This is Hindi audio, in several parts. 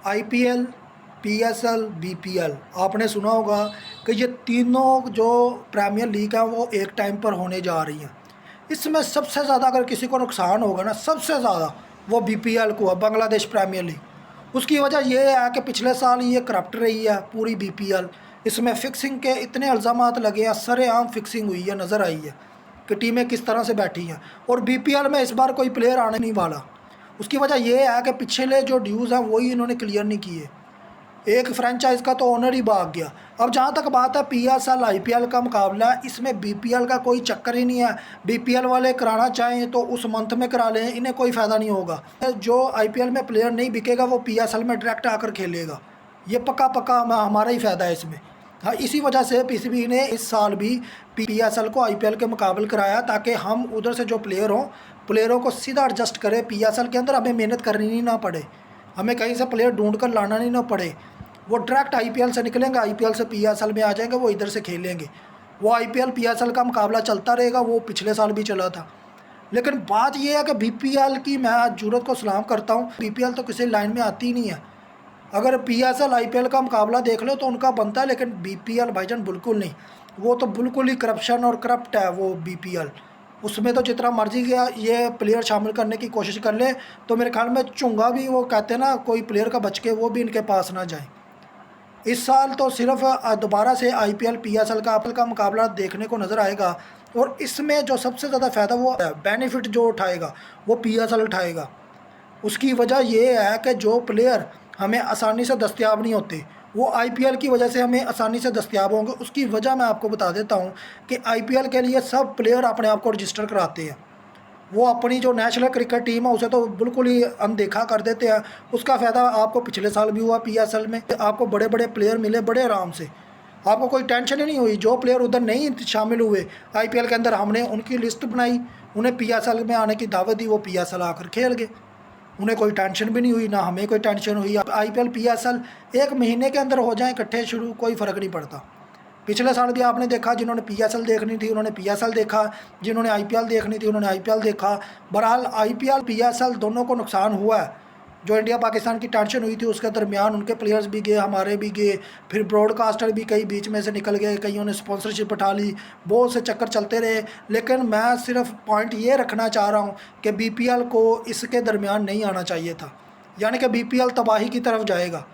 आईपीएल, पीएसएल, बीपीएल आपने सुना होगा कि ये तीनों जो प्रीमियर लीग है वो एक टाइम पर होने जा रही हैं। इसमें सबसे ज़्यादा अगर किसी को नुकसान होगा ना, सबसे ज़्यादा वो बीपीएल को है, बांग्लादेश प्रीमियर लीग। उसकी वजह ये है कि पिछले साल ये करप्ट रही है पूरी बीपीएल। इसमें फ़िक्सिंग के इतने इल्ज़ामात लगे हैं, सरेआम फ़िक्सिंग हुई है, नज़र आई है कि टीमें किस तरह से बैठी हैं। और बीपीएल में इस बार कोई प्लेयर आने नहीं वाला। उसकी वजह ये है कि पिछले जो ड्यूज़ हैं वही इन्होंने क्लियर नहीं किए। एक फ्रेंचाइज का तो ओनर ही भाग गया। अब जहाँ तक बात है पीएसएल आईपीएल का मुकाबला, इसमें बीपीएल का कोई चक्कर ही नहीं है। बीपीएल वाले कराना चाहें तो उस मंथ में करा लें, इन्हें कोई फ़ायदा नहीं होगा। जो आईपीएल में प्लेयर नहीं बिकेगा वो पीएसएल में डायरेक्ट आकर खेलेगा। ये पक्का पक्का हमारा ही फ़ायदा है इसमें। हाँ, इसी वजह से पीसीबी ने इस साल भी पीएसएल को आईपीएल के मुकाबले कराया, ताकि हम उधर से जो प्लेयरों को सीधा एडजस्ट करें पीएसएल के अंदर। हमें मेहनत करनी नहीं ना पड़े, हमें कहीं से प्लेयर ढूंढ कर लाना नहीं ना पड़े। वो डायरेक्ट आईपीएल से निकलेंगे, आईपीएल से पीएसएल में आ जाएंगे, वो इधर से खेलेंगे। वो आईपीएल पीएसएल का मुकाबला चलता रहेगा, वो पिछले साल भी चला था। लेकिन बात ये है कि बीपीएल की मैं जरूरत को सलाम करता हूँ। बीपीएल तो किसी लाइन में आती ही नहीं है। अगर पीएसएल आईपीएल का मुकाबला देख लो तो उनका बनता है, लेकिन बीपीएल भाईजान बिल्कुल नहीं। वो तो बिल्कुल ही करप्शन और करप्ट है वो बीपीएल। उसमें तो जितना मर्जी गया ये प्लेयर शामिल करने की कोशिश कर ले तो मेरे ख्याल में चुंगा भी, वो कहते हैं ना, कोई प्लेयर का बच के वो भी इनके पास ना जाए। इस साल तो सिर्फ दोबारा से आईपीएल पीएसएल का मुकाबला देखने को नज़र आएगा। और इसमें जो सबसे ज़्यादा फ़ायदा वो बेनिफिट जो उठाएगा वो पीएसएल उठाएगा। उसकी वजह ये है कि जो प्लेयर हमें आसानी से दस्तयाब नहीं होते वो आईपीएल की वजह से हमें आसानी से दस्तयाब होंगे। उसकी वजह मैं आपको बता देता हूँ कि आईपीएल के लिए सब प्लेयर अपने आप को रजिस्टर कराते हैं। वो अपनी जो नेशनल क्रिकेट टीम है उसे तो बिल्कुल ही अनदेखा कर देते हैं। उसका फ़ायदा आपको पिछले साल भी हुआ पीएसएल में। आपको बड़े बड़े प्लेयर मिले बड़े आराम से, आपको कोई टेंशन ही नहीं हुई। जो प्लेयर उधर नहीं शामिल हुए आईपीएल के अंदर, हमने उनकी लिस्ट बनाई, उन्हें पीएसएल में आने की दावत दी, वो पीएसएल आकर खेल गए। उन्हें कोई टेंशन भी नहीं हुई, ना हमें कोई टेंशन हुई। आईपीएल पीएसएल एक महीने के अंदर हो जाए इकट्ठे शुरू, कोई फ़र्क नहीं पड़ता। पिछले साल भी आपने देखा, जिन्होंने पीएसएल देखनी थी उन्होंने पीएसएल देखा, जिन्होंने आईपीएल देखनी थी उन्होंने आईपीएल देखा। बहरहाल आईपीएल पीएसएल दोनों को नुकसान हुआ है। जो इंडिया पाकिस्तान की टेंशन हुई थी उसके दरमियान उनके प्लेयर्स भी गए, हमारे भी गए, फिर ब्रॉडकास्टर भी कई बीच में से निकल गए, कईयों ने स्पॉन्सरशिप उठा ली, बहुत से चक्कर चलते रहे। लेकिन मैं सिर्फ पॉइंट ये रखना चाह रहा हूँ कि बीपीएल को इसके दरमियान नहीं आना चाहिए था। यानी कि बीपीएल तबाही की तरफ जाएगा।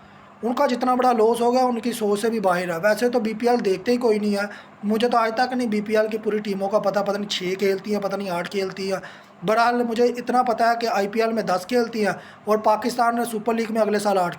उनका जितना बड़ा लॉस हो गया उनकी सोच से भी बाहर है। वैसे तो बीपीएल देखते ही कोई नहीं है। मुझे तो आज तक नहीं बीपीएल की पूरी टीमों का पता नहीं 6 खेलती हैं, पता नहीं 8 खेलती हैं। बहरहाल मुझे इतना पता है कि आईपीएल में 10 खेलती हैं और पाकिस्तान सुपर लीग में अगले साल 8